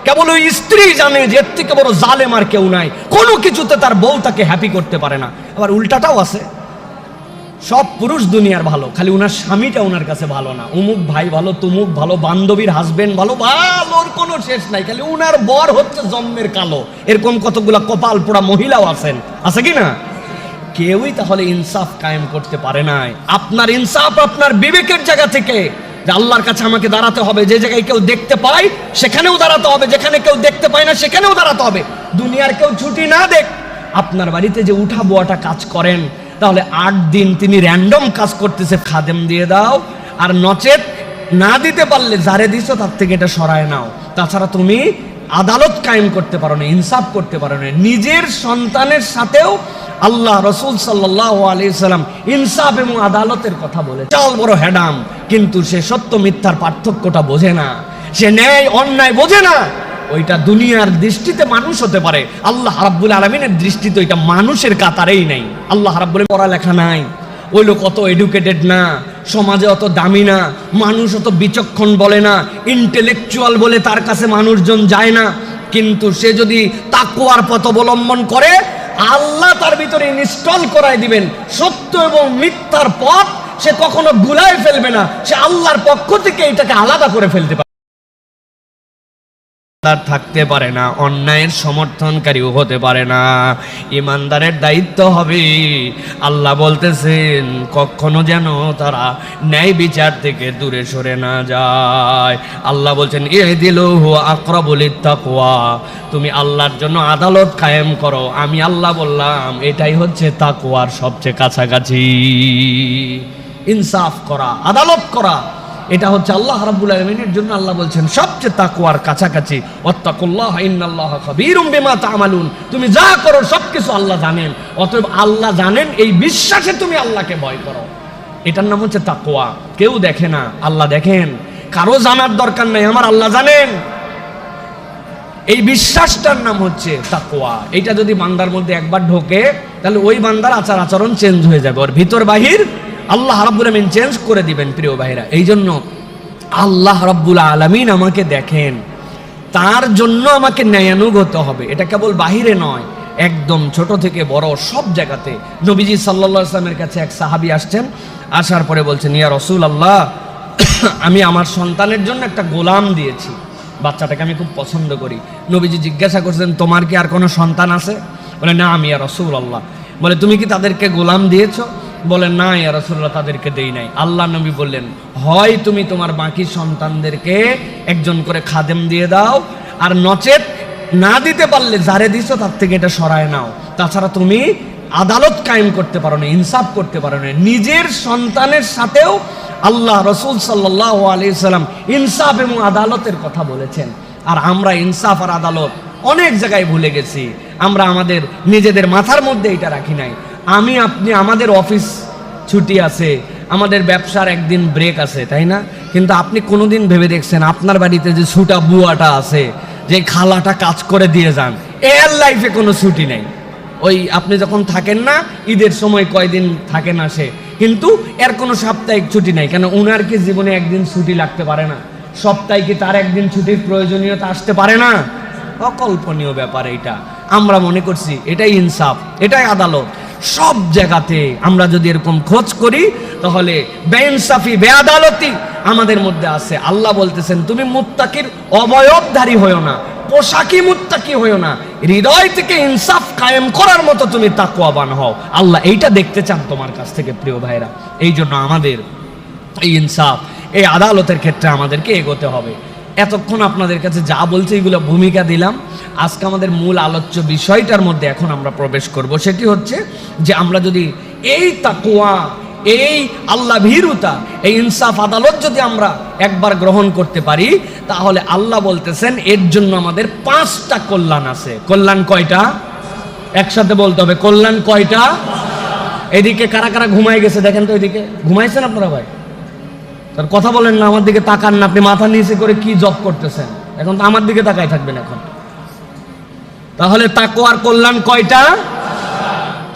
কেবল ওই স্ত্রী জানে যে এর থেকে বড় জালেম আর কেউ নাই, কোনো কিছুতে তার বউ তাকে হ্যাপি করতে পারে না। আবার উল্টাটাও আছে, সব পুরুষ দুনিয়ার ভালো, খালি উনার স্বামীটা উনার কাছে ভালো না। উমুক ভাই ভালো, তুমুক ভালো, বান্ধবীর হাজবেন্ড ভালো, ভালোর কোনো শেষ নাই, খালি উনার বর হচ্ছে জন্মের কালো। এরকম কতগুলা কপাল পোড়া মহিলাও আছেন, আছে কি না? কেউই তাহলে ইনসাফ কায়েম করতে পারে নাই। আপনার ইনসাফ আপনার বিবেকের জায়গা থেকে, যে আল্লাহর কাছে আমাকে দাঁড়াতে হবে, যে জায়গায় কেউ দেখতে পায় সেখানেও দাঁড়াতে হবে, যেখানে কেউ দেখতে পায় না সেখানেও দাঁড়াতে হবে। দুনিয়ার কেউ ছুটি না দেখ, আপনার বাড়িতে যে উঠা বোয়াটা কাজ করেন, তাহলে 8 দিন তিনি র্যান্ডম কাজ করতেছে, খাদেম দিয়ে দাও, আর নচেত না দিতে পারলে যারে দিছো তার থেকে এটা সরায় নাও। তাছাড়া তুমি আদালত কায়েম করতে পারো না, ইনসাফ করতে পারো না। নিজের সন্তানের সাথেও আল্লাহ রসুল সাল্লাল্লাহু আলাইহি সাল্লাম ইনসাফ এবং আদালতের কথা বলে। চাল বড় হ্যাডাম, কিন্তু সে সত্য মিথ্যার পার্থক্যটা বোঝে না, সে ন্যায় অন্যায় বোঝে না। ওইটা দুনিয়ার দৃষ্টিতে মানুষ হতে পারে, আল্লাহ রাব্বুল আলামিনের দৃষ্টিতে ওইটা মানুষের কাতারেই নাই। আল্লাহ রাব্বুল পড়ালেখা নাই, ওই লোক অত এডুকেটেড না, সমাজে অত দামি না, মানুষ অত বিচক্ষণ বলে না, ইন্টেলেকচুয়াল বলে তার কাছে মানুষজন যায় না। কিন্তু সে যদি তাকওয়ার পথ অবলম্বন করে, আল্লাহ তার ভিতরে ইনস্টল করায় দিবেন সত্য এবং মিথ্যার পথ। সে কখনো গুলায় ফেলবে না, সে আল্লাহর পক্ষ থেকে এটাকে আলাদা করে ফেলতে পারে, থাকতে পারে না, অন্যায়ের সমর্থনকারীও হতে পারে না। ইমানদারের দায়িত্ব হবে, আল্লাহ বলতেছেন কখনো যেন তারা ন্যায় বিচার থেকে দূরে সরে না যায়। আল্লাহ বলছেন ইহদিলহু আকরাবু লিত্তাকওয়া, তুমি আল্লাহর জন্য আদালত কায়েম করো। আমি আল্লাহ বললাম এটাই হচ্ছে তাকওয়ার সবচেয়ে কাছাকাছি। ইনসাফ করা, আদালত করা, এটা হচ্ছে আল্লাহ রাব্বুল আলামিনের জন্য আল্লাহ বলছেন সবচেয়ে তাকওয়ার কাছাকাছি। ওয়াত্তাকুল্লাহ ইন্নাল্লাহা খাবীরুম বিমা তা'মালুন, তুমি যা করো সবকিছু আল্লাহ জানেন। অতএব আল্লাহ জানেন এই বিশ্বাসে তুমি আল্লাহকে ভয় করো, এটার নাম হচ্ছে তাকওয়া। কেউ দেখে না, আল্লাহ দেখেন, কারো জানার দরকার নাই, আমার আল্লাহ জানেন। এই বিশ্বাসটার নাম হচ্ছে তাকওয়া। এটা যদি বান্দার মধ্যে একবার ঢোকে, তাহলে ওই বান্দার আচার আচরণ চেঞ্জ হয়ে যাবে, ওর ভিতর বাহির আল্লাহ রাব্বুল আলামিন চেঞ্জ করে দিবেন। প্রিয় ভাইরা, এই জন্য আল্লাহ রাব্বুল আলামিন আমাকে দেখেন, তার জন্য আমাকে ন্যায়ানুগত হবে। এটা কেবল বাহিরে নয়, একদম ছোট থেকে বড় সব জায়গাতে। নবীজি সাল্লাল্লাহু আলাইহি ওয়াসাল্লামের কাছে এক সাহাবী আসছেন, আসার পরে বলছেন ইয়া রাসূলুল্লাহ, আমি আমার সন্তানের জন্য একটা গোলাম দিয়েছি, বাচ্চাটাকে আমি খুব পছন্দ করি। নবীজি জিজ্ঞাসা করছেন তোমার কি আর কোনো সন্তান আছে? বলে না, আমি ইয়া রাসূলুল্লাহ। বলে তুমি কি তাদেরকে গোলাম দিয়েছো? বলেন না ইয়া রাসূলুল্লাহ, তাদেরকে দেই নাই। আল্লাহ নবী বললেন হয় তুমি তোমার বাকি সন্তানদেরকে একজন করে খাদেম দিয়ে দাও, আর নচেত না দিতে পারলে যারে দিছো তার থেকে এটা সরায় নাও। তাছাড়া তুমি আদালত কায়েম করতে পারো না, ইনসাফ করতে পারো না। নিজের সন্তানের সাথেও আল্লাহ রসুল সাল্লাল্লাহু আলাইহি সাল্লাম ইনসাফ এবং আদালতের কথা বলেছেন। আর আমরা ইনসাফ আর আদালত অনেক জায়গায় ভুলে গেছি, আমরা আমাদের নিজেদের মাথার মধ্যে এটা রাখি নাই। আমি আপনি, আমাদের অফিস ছুটি আছে, আমাদের ব্যবসার একদিন ব্রেক আছে, তাই না? কিন্তু আপনি কোনোদিন ভেবে দেখছেন আপনার বাড়িতে যে ছুটা বুয়াটা আছে, যে খালাটা কাজ করে দিয়ে যান, এর লাইফে কোনো ছুটি নেই। ওই আপনি যখন থাকেন না, ঈদের সময় কয়দিন থাকে না সে, কিন্তু এর কোনো সাপ্তাহিক ছুটি নাই। কেন? উনার কি জীবনে একদিন ছুটি লাগতে পারে না? সপ্তাহে কি তার একদিন ছুটির প্রয়োজনীয়তা আসতে পারে না? অকল্পনীয় ব্যাপার এটা। আমরা মনে করছি এটাই ইনসাফ, এটাই আদালত। সব জায়গাতে আমরা যদি এরকম খোঁজ করি, তাহলে বেইনসাফি, বেআদালতি আমাদের মধ্যে আছে। আল্লাহ বলতেছেন তুমি মুত্তাকির অবয়বধারী হয়েও না, পোশাকি মুত্তাকি হয়েও না, হৃদয় থেকে ইনসাফ কায়েম করার মতো তুমি তাকওয়াবান হও। আল্লাহ এইটা দেখতে চান তোমার কাছ থেকে, প্রিয় ভাইরা। এই জন্য আমাদের এই ইনসাফ, এই আদালতের ক্ষেত্রে আমাদেরকে এগোতে হবে। এতক্ষণ আপনাদের কাছে যা বলছে এগুলো ভূমিকা দিলাম। আজকে আমাদের মূল আলোচ্য বিষয়টার মধ্যে এখন আমরা প্রবেশ করব। সেটি হচ্ছে যে আমরা যদি এই তাকওয়া, এই আল্লাহ ভীরুতা, এই ইনসাফ আদালত যদি আমরা একবার গ্রহণ করতে পারি, তাহলে আল্লাহ বলতেছেন এর জন্য আমাদের 5টা কল্যাণ আছে। কল্যাণ কয়টা? একসাথে বলতে হবে, কল্যাণ কয়টা? এদিকে কারা কারা ঘুমাই গেছে দেখেন তো, এদিকে ঘুমাইছেন আপনারা? ভাই তার কথা বলেন না, আমার দিকে তাকান না। আপনি মাথা নিচে করে কি জব করতেছেন? এখন তো আমার দিকে তাকাই থাকবেন এখন। তাহলে তাকওয়ার কল্যাণ কয়টা?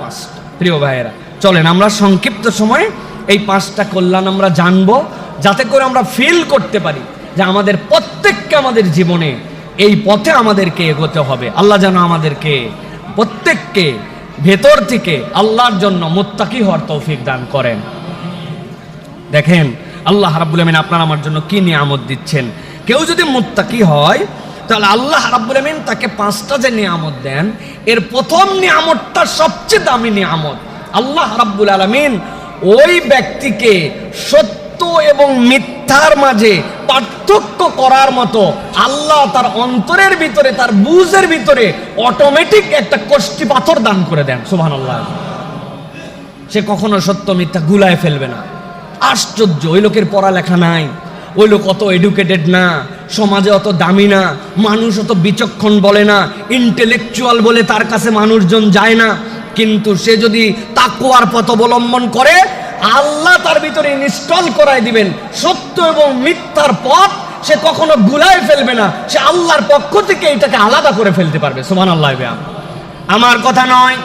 5টা। প্রিয় ভাইয়েরা, চলেন আমরা সংক্ষিপ্ত সময়ে এই 5টা কল্যাণ আমরা জানবো, যাতে করে আমরা ফিল করতে পারি যে আমাদের প্রত্যেককে আমাদের জীবনে এই পথে আমাদেরকে এগোতে হবে। আল্লাহ যেন আমাদেরকে প্রত্যেককে ভেতর থেকে আল্লাহর জন্য মুত্তাকি হওয়ার তৌফিক দান করেন। দেখেন আল্লাহ রাব্বুল আমিন আপনার আমার জন্য কি নিয়ামত দিচ্ছেন। কেউ যদি মুত্তাকি হয় তাহলে আল্লাহ রাব্বুল আমিন তাকে 5টা যে নিয়ামত দেন, এর প্রথম নিয়ামতটা সবচেয়ে দামি নিয়ামত। আল্লাহ রাব্বুল আলামিন ওই ব্যক্তিকে সত্য এবং মিথ্যার মাঝে পার্থক্য করার মতো আল্লাহ তার অন্তরের ভিতরে, তার বুঝের ভিতরে অটোমেটিক একটা কষ্টি পাথর দান করে দেন। সুবহানাল্লাহ। সে কখনো সত্য মিথ্যা গুলায় ফেলবে না। আশ্চর্য, ওই লোকের পড়ালেখা নাই, ওই লোক অত এডুকেটেড না, সমাজে অত দামি না, মানুষ অত বিচক্ষণ বলে না, ইন্টেলেকচুয়াল বলে তার কাছে মানুষজন যায় না, কিন্তু সে যদি তাকওয়ার পথ অবলম্বন করে আল্লাহ তার ভিতরে ইনস্টল করায় দিবেন সত্য এবং মিথ্যার পথ। সে কখনো গুলায় ফেলবে না, সে আল্লাহর পক্ষ থেকে এটাকে আলাদা করে ফেলতে পারবে। সুবহানাল্লাহ। আমার কথা নয়,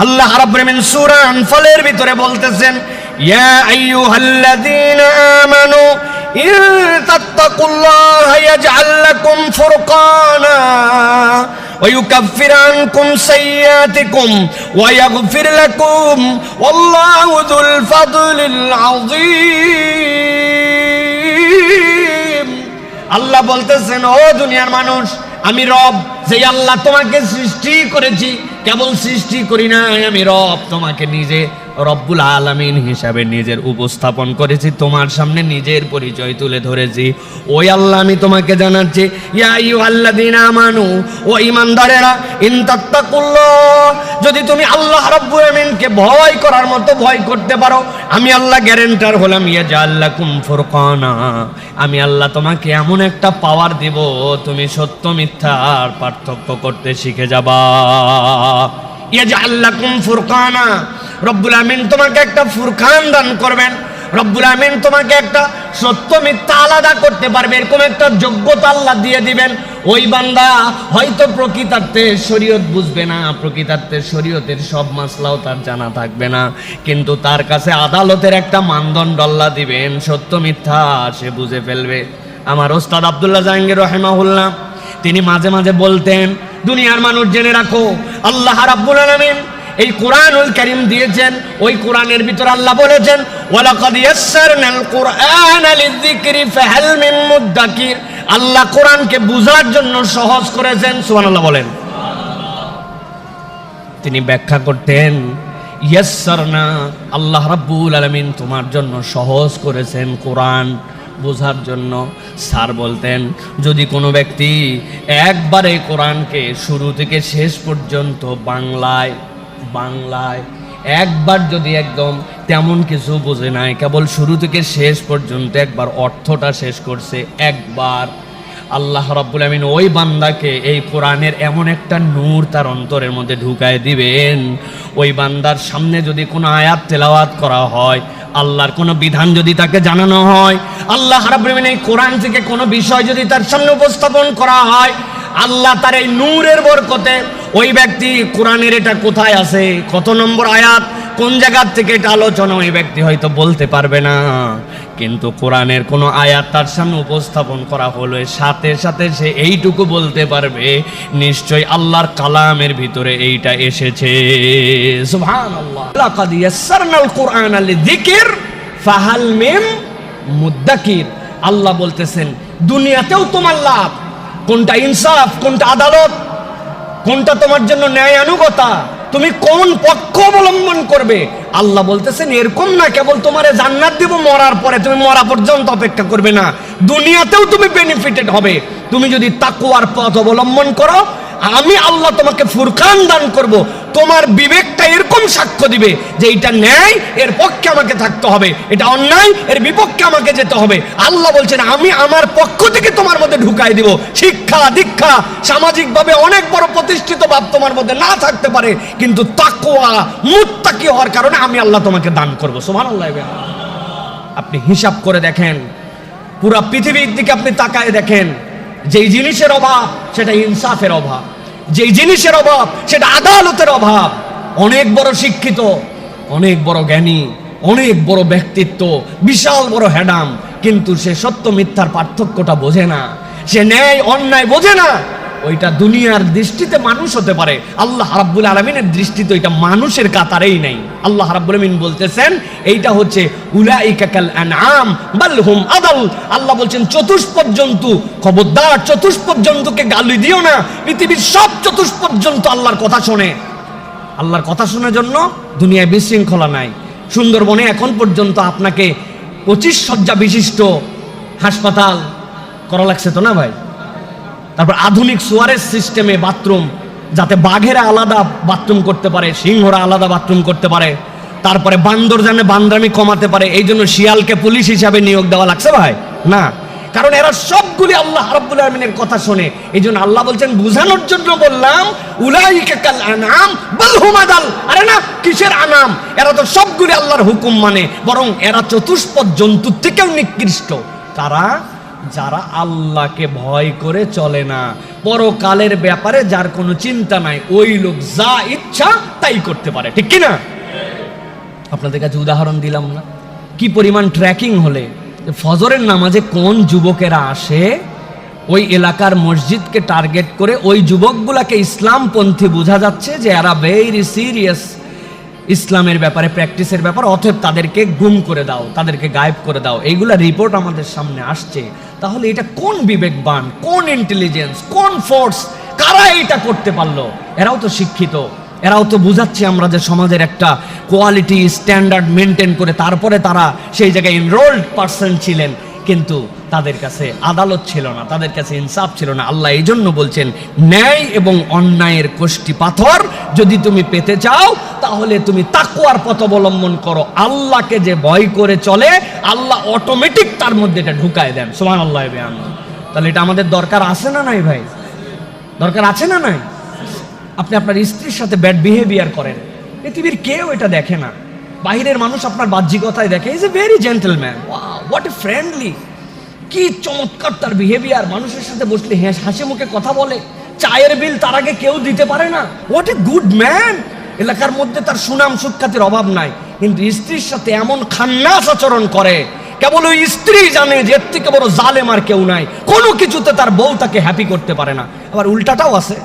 আল্লাহ রাব্বুল আমিন সূরা আনফালের ভিতরে বলতেছেন, ইয়া আইয়ুহাল্লাযীনা আমানু ইন তাত্তাকুল্লাহা ইয়াজআল লাকুম ফুরকানা ওয়া ইউকাফির আনকুম সাইয়্যাতিকুম ওয়া ইয়াগফির লাকুম ওয়াল্লাহু যুল ফাদলিল আযীম। আল্লাহ বলতেছেন, ও দুনিয়ার মানুষ, আমি রব, যে আল্লাহ তোমাকে সৃষ্টি করেছি। কেবল সৃষ্টি করি নাই, আমি রব, তোমাকে নিজে রব্বুল আলামিন হিসাবে নিজের উপস্থাপন করেছি, তোমার সামনে নিজের পরিচয় তুলে ধরেছি। ওই আল্লাহ আমি তোমাকে জানাচ্ছি, ইয়া আইয়ুহাল্লাযীনা আমানু, ও ঈমানদারেরা, ইন তাত্তাকুল্লাহ, যদি তুমি আল্লাহ রাব্বুল আমিনকে ভয় করার মতো ভয় করতে পারো, আমি আল্লাহ গ্যারান্টার হলাম, ইয়াজআল লাকুম ফুরকানা, আমি আল্লাহ তোমাকে এমন একটা পাওয়ার দিব, তুমি সত্য মিথ্যার পার্থক্য করতে শিখে যাবা। ইয়াজআল লাকুম ফুরকানা, রব্বুল আমিন তোমাকে একটা ফুরকান দান করবেন। রব্বুল আমিন তোমাকে একটা সত্য মিথ্যা আলাদা করতে পারবে, এরকম একটা যোগ্যতা আল্লাহ দিয়ে দিবেন। ওই বান্দা হয়তো প্রকৃতার্থে শরীয়ত বুঝবে না, প্রকৃতার্থে শরীয়তের সব মাসলাও তার জানা থাকবে না, কিন্তু তার কাছে আদালতের একটা মানদণ্ড আল্লাহ দিবেন, সত্য মিথ্যা সে বুঝে ফেলবে। আমার ওস্তাদ আব্দুল্লাহ জাহাঙ্গীর রাহিমাহুল্লাহ তিনি মাঝে মাঝে বলতেন, দুনিয়ার মানুষ জেনে রাখো, আল্লাহ রাব্বুল আলামিন এই কোরআনুল কারীম দিয়েছেন, ওই কোরআনের ভিতর আল্লাহ বলেছেন, ওয়ালাকাদ ইয়াসসারনাল কুরআনা লিযিকরি ফাহাল মিন মুদ্দাকির, আল্লাহ কোরআনকে বুঝার জন্য সহজ করেছেন। সুবহানাল্লাহ বলেন। তিনি ব্যাখ্যা করতেন, ইয়াসসারনা, আল্লাহ রাব্বুল আলামিন তোমার জন্য সহজ করেছেন কোরআন বোঝার জন্য। স্যার বলতেন, যদি কোনো ব্যক্তি একবারে কোরআনকে শুরু থেকে শেষ পর্যন্ত বাংলায় একবার যদি একদম তেমন কিছু বোঝে নাই, কেবল শুরু থেকে শেষ পর্যন্ত একবার অর্থটা শেষ করছে একবার, আল্লাহ রাব্বুল আমিন ওই বান্দাকে এই কোরআনের এমন একটা নূর তার অন্তরের মধ্যে ঢুকায় দিবেন, ওই বান্দার সামনে যদি কোনো আয়াত তেলাওয়াত করা হয়, আল্লাহর কোনো বিধান যদি তাকে জানানো হয়, আল্লাহ রাব্বুল আমিন এই কোরআন থেকে কোনো বিষয় যদি তার সামনে উপস্থাপন করা হয়, আল্লাহ তার এই নূরের বরকতে ওই ব্যক্তি কোরআনের এটা কোথায় আছে, কত নম্বর আয়াত, কোন জায়গার থেকে এটা আলোচনা, ওই ব্যক্তি হয়তো বলতে পারবে না, কিন্তু কোরআনের কোনো আয়াত তার সামনে উপস্থাপন করা হলো, সাথে সাথে সে এইটুকু বলতে পারবে, নিশ্চয় আল্লাহর কালামের ভিতরে এইটা এসেছে। সুবহানাল্লাহ। লাকাদ ইয়াসসারনাল কুরআনা লিযিকর ফাহাল মিন মুদ্দাকির। আল্লাহ বলতেছেন, দুনিয়াতেও তোমার লাভ, কোনটা ইনসাফ, কোনটা আদালত, কোনটা তোমার জন্য ন্যায়ানুগতা, তুমি কোন পক্ষ অবলম্বন করবে। আল্লাহ বলতেছেন, এরকম না কেবল তোমারে জান্নাত দিব মরার পরে, তুমি মরা পর্যন্ত অপেক্ষা করবে না, দুনিয়াতেও তুমি বেনিফিটেড হবে। তুমি যদি তাকওয়ার পথ অবলম্বন করো, আমি আল্লাহ তোমাকে ফুরকান দান করব, তোমার বিবেকটা এরকম সাক্ষ্য দিবে যে এটা ন্যায়, এর পক্ষে আমাকে থাকতে হবে, এটা অন্যায়, এর বিপক্ষে আমাকে যেতে হবে। আল্লাহ বলছেন, আমি আমার পক্ষ থেকে তোমার মধ্যে ঢুকাই দিব। শিক্ষা দীক্ষা সামাজিকভাবে অনেক বড় প্রতিষ্ঠিত ভাব তোমার মধ্যে না থাকতে পারে, কিন্তু তাকওয়া মুত্তাকি হওয়ার কারণে আমি আল্লাহ তোমাকে দান করব। সুবহানাল্লাহ। আপনি হিসাব করে দেখেন, পুরো পৃথিবীর দিকে আপনি তাকায় দেখেন, যেই জিনিসের অভাব সেটা ইনসাফের অভাব, যেই জিনিসের অভাব সেটা আদালতের অভাব। অনেক বড় শিক্ষিত, অনেক বড় জ্ঞানী, অনেক বড় ব্যক্তিত্ব, বিশাল বড় হ্যাডাম, কিন্তু সে সত্য মিথ্যার পার্থক্যটা বোঝে না। সে ন্যায় অন্যায় বোঝে না, ওইটা দুনিয়ার দৃষ্টিতে মানুষ হতে পারে, আল্লাহ রাব্বুল আলামিনের দৃষ্টিতে ওইটা মানুষের কাতারেই নাই। আল্লাহ রাব্বুল আলামিন বলতেছেন এইটা হচ্ছে উলাইকা কাল আনআম বাল হুম আদাল। আল্লাহ বলছেন চতুষ্পদ জন্তু, খবরদার চতুষ্পদ জন্তুকে গালি দিও না। পৃথিবীর সব চতুষ্পদ জন্তু আল্লাহর কথা শোনে। আল্লাহর কথা শোনার জন্য দুনিয়ায় বিশৃঙ্খলা নাই। সুন্দরবনে এখন পর্যন্ত আপনাকে 25 শয্যা বিশিষ্ট হাসপাতাল করা লাগছে তো না ভাই? তারপর আধুনিক সোয়ারেজ সিস্টেমে বাথরুম, যাতে বাঘেরা আলাদা বাথরুম করতে পারে, সিংহরা আলাদা বাথরুম করতে পারে, তারপরে বান্দর যেন বান্দামি কমাতে পারে, এই জন্য শিয়ালকে পুলিশ হিসাবে নিয়োগ দেওয়া লাগছে ভাই? না, কারণ এরা সবগুলি আল্লাহ রাব্বুল আলামিনের কথা শোনে। এই জন্য আল্লাহ বলছেন বুঝানোর জন্য বললাম উলাইকা কাল আনআম বাল হুম আদাল। আরে না, কিসের আনাম? এরা তো সবগুলি আল্লাহর হুকুম মানে, বরং এরা চতুষ্পদ জন্তুর থেকেও নিকৃষ্ট। কারা? যারা আল্লাহকে ভয় করে চলে না, পরকালের ব্যাপারে যার কোনো চিন্তা নাই, ওই লোক যা ইচ্ছা তাই করতে পারে, ঠিক কি না? আপনাদের কাছে উদাহরণ দিলাম না, কি পরিমাণ ট্র্যাকিং হলে ফজরের নামাজে কোন যুবকেরা আসে, ওই এলাকার মসজিদকে টার্গেট করে ওই যুবকগুলাকে ইসলামপন্থী বোঝা যাচ্ছে যে এরা ভেরি সিরিয়াস ইসলামের ব্যাপারে, প্র্যাকটিসের ব্যাপার, অতএব তাদেরকে গুম করে দাও, তাদেরকে গায়েব করে দাও। এইগুলা রিপোর্ট আমাদের সামনে আসছে। তাহলে এটা কোন বিবেকবান, কোন ইন্টেলিজেন্স, কোন ফোর্স, কারা এটা করতে পারলো? এরাও তো শিক্ষিত, এরাও তো বুঝাচ্ছে আমরা যে সমাজের একটা কোয়ালিটি স্ট্যান্ডার্ড মেনটেন করে তারপরে তারা সেই জায়গায় এনরোলড পার্সন ছিলেন, কিন্তু তাদের কাছে আদালত ছিল না, তাদের কাছে ইনসাফ ছিল না। আল্লাহ এই জন্য বলছেন ন্যায় এবং অন্যায়ের কোষ্ঠী পাথর যদি তুমি পেতে চাও তাহলে তুমি তাকওয়ার পথ অবলম্বন করো। আল্লাহকে যে ভয় করে চলে আল্লাহ অটোমেটিক তার মধ্যে এটা ঢুকায় দেন। সুবহানাল্লাহ। তাহলে এটা আমাদের দরকার আছে না নাই ভাই? দরকার আছে না নাই? আপনি আপনার স্ত্রীর সাথে ব্যাড বিহেভিয়ার করেন, পৃথিবীর কেউ এটা দেখে না, বাহিরের মানুষ আপনার বাহ্যিকতায় দেখে, is a very gentleman, what a friendly, কি চমৎকার তার বিহেভিয়ার, মানুষের সাথে বসলে হাসি মুখে কথা বলে, চায়ের বিল তার আগে কেউ দিতে পারে না, হোয়াট এ গুড ম্যান। এলাকার মধ্যে তার সুনাম সুখ্যাতির অভাব নাই, কিন্তু স্ত্রীর সাথে এমন খান্নাস আচরণ করে, কেবল ওই স্ত্রী জানে যে এর থেকে বড় জালেম আর কেউ নাই, কোনো কিছুতে তার বউ তাকে হ্যাপি করতে পারে না। আবার উল্টাটাও আছে,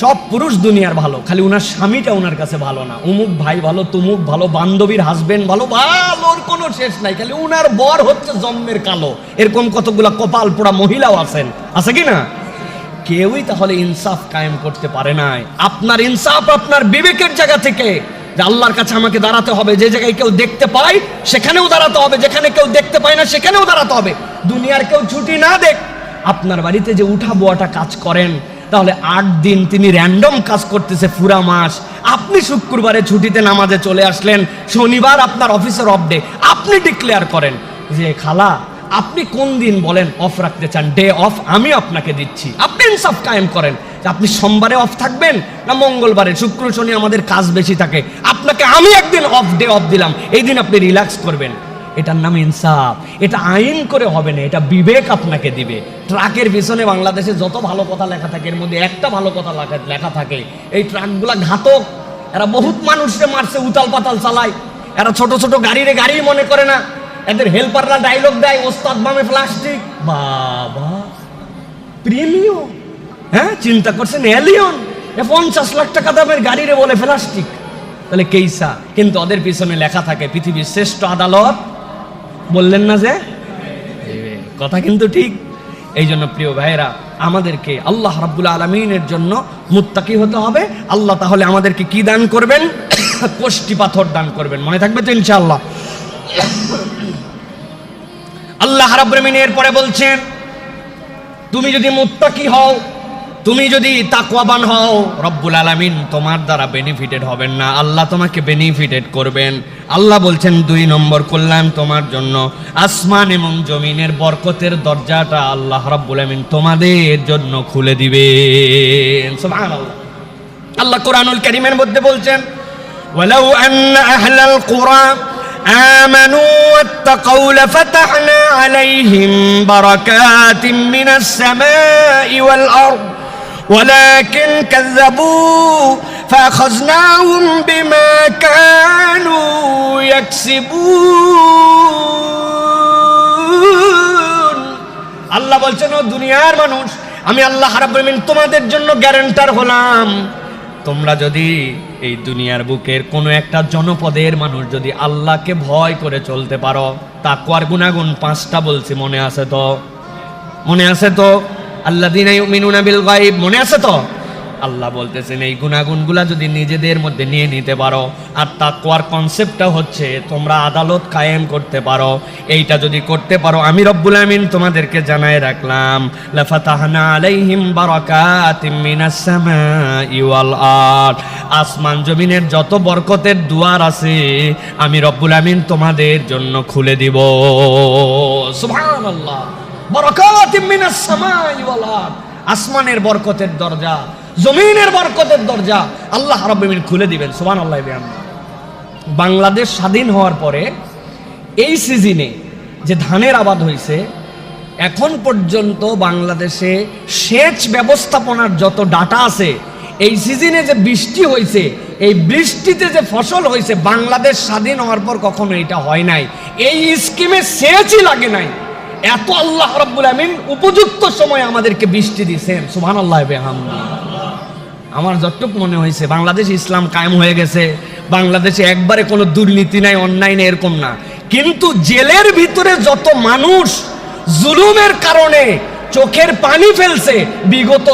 সব পুরুষ দুনিয়ার ভালো, খালি উনার স্বামীটা উনার কাছে ভালো না, উমুক ভাই ভালো, তুমুক ভালো, বান্ধবীর হাজবেন্ড ভালো, ভালোর কোনো শেষ নাই, খালি উনার বর হচ্ছে জন্মের কালো। এরকম কতগুলা কপাল পোড়া মহিলাও আছেন, আছে কি না? কেউই তাহলে ইনসাফ কায়েম করতে পারে নাই। আপনার ইনসাফ আপনার বিবেকের জায়গা থেকে, যে আল্লাহর কাছে আমাকে দাঁড়াতে হবে, যে জায়গায় কেউ দেখতে পায় সেখানেও দাঁড়াতে হবে, যেখানে কেউ দেখতে পায় না সেখানেও দাঁড়াতে হবে। দুনিয়ার কেউ ছুটি না দেখ, আপনার বাড়িতে যে উঠা বোয়াটা কাজ করেন, তাহলে 8 দিন তিনি র্যান্ডম কাজ করতেছে পুরা মাস, আপনি শুক্রবারে ছুটিতে নামাজে চলে আসলেন, শনিবার আপনার অফিসের অফ ডে, আপনি ডিক্লেয়ার করেন যে খালা আপনি কোন দিন বলেন অফ রাখতে চান, ডে অফ আমি আপনাকে দিচ্ছি। আপনি ইনসাফ কায়েম করেন যে আপনি সোমবারে অফ থাকবেন না মঙ্গলবারে, শুক্র শনি আমাদের কাজ বেশি থাকে, আপনাকে আমি একদিন অফ ডে অফ দিলাম, এই দিন আপনি রিল্যাক্স করবেন। এটার নাম ইনসাফ। এটা আইন করে হবে না, এটা বিবেক আপনাকে দিবে। ট্রাকের পিছনে বাংলাদেশে যত ভালো কথা লেখা থাকে এর মধ্যে একটা ভালো কথা লেখা থাকে, এই ট্রাকগুলা ঘাতক, এরা বহুত মানুষকে মারছে, উতাল পাতাল চালায়, এরা ছোট ছোট গাড়িরে গাড়ি মনে করে না, এদের হেল্পাররা ডায়লগ দেয় ওস্তাদ বামে প্লাস্টিক, বাবা প্রিমিয়াম, হ্যাঁ চিন্তা করছেন এলিয়ন, 50 লাখ টাকা দামের গাড়িরে বলে প্লাস্টিক, তাহলে কেইসা, কিন্তু ওদের পিছনে লেখা থাকে পৃথিবীর শ্রেষ্ঠ আদালত। বললেন না যে কথা কিন্তু ঠিক। এই জন্য প্রিয় ভাইয়েরা, আমাদেরকে আল্লাহ রাব্বুল আলামিনের জন্য মুত্তাকি হতে হবে। আল্লাহ তাহলে আমাদেরকে কি দান করবেন? কোষ্ঠী পাথর দান করবেন, মনে থাকবে তো ইনশাআল্লাহ। আল্লাহ রাব্বুল আলামিন এরপরে বলছেন তুমি যদি মুত্তাকি হও, তুমি যদি তাকওয়াবান হও, রব্বুল আলামিন তোমার দ্বারা বেনিফিটেড হবেন না, আল্লাহ তোমাকে বেনিফিটেড করবেন। আল্লাহ বলছেন 2 নম্বর কল্যাণ তোমার জন্য, আসমান এবং জমিনের বরকতের দরজাটা আল্লাহ রাব্বুল আলামিন তোমাদের জন্য খুলে দিবেন। সুবহানাল্লাহ। আল্লাহ কোরআনুল কারীমের মধ্যে বলছেন ওয়ালাউ আন্না আহলাল কুরা আমানু ওয়াত্তাকাউ লাফাতাহনা আলাইহিম বারাকাতিম মিনাস সামাই ওয়াল আরদ ولكن كذبوا فأخذناهم بما كانوا يكسبون আল্লাহ বলছেন, ও দুনিয়ার মানুষ, আমি আল্লাহ রাব্বুল আলামিন তোমাদের জন্য গ্যারান্টার হলাম, তোমরা যদি এই দুনিয়ার বুকের কোনো একটা জনপদের মানুষ যদি আল্লাহকে ভয় করে চলতে পারো, তাকওয়ার গুনাগুন 5টা বলছি, মনে আছে তো? মনে আছে তো? আল্লাযীনা ইউমিনুনা বিল গায়ব, মনে আছে তো? আল্লাহ বলতেছেন এই গুনাহগুনগুলা যদি নিজেদের মধ্যে নিয়ে নিতে পারো, আর তাকওয়ার কনসেপ্টটা হচ্ছে তোমরা আদালত কায়েম করতে পারো, এইটা যদি করতে পারো, আমি রব্বুল আমিন তোমাদেরকে জানায় রাখলাম, লাফাতাহনা আলাইহিম বারাকাতিম মিনাস সামাই ওয়াল আরদ, আসমান জমিনের যত বরকতের দুয়ার আছে আমি রব্বুল আমিন তোমাদের জন্য খুলে দিব। সুবহানাল্লাহ, বারাকাতিম মিনাস সামাই ওয়াল আরদ, আসমানের বরকতের দরজা, জমিনের বরকতের দরজা আল্লাহ রাব্বুল আমিন খুলে দিবেন। সুবহানাল্লাহ। বাংলাদেশ স্বাধীন হওয়ার পরে এই সিজনে যে ধানের আবাদ হয়েছে, এখন পর্যন্ত বাংলাদেশে সেচ ব্যবস্থাপনার যত ডাটা আছে, এই সিজনে যে বৃষ্টি হয়েছে, এই বৃষ্টিতে যে ফসল হয়েছে, বাংলাদেশ স্বাধীন হওয়ার পর কখনো এটা হয় নাই। এই স্কিমে সেচই লাগে নাই, এত আল্লাহ রাব্বুল আমিন উপযুক্ত সময় আমাদেরকে বৃষ্টি দিয়েছেন। সুবহানাল্লাহ। আমার যতটুকু মনে হয়েছে বাংলাদেশ ইসলাম কায়েম হয়ে গেছে, বাংলাদেশে একবারে কোনো দুর্নীতি নাই, অন্যায় নেই, এরকম না, কিন্তু জেলের ভিতরে যত মানুষ জুলুমের কারণে চোখের পানি ফেলছে বিগত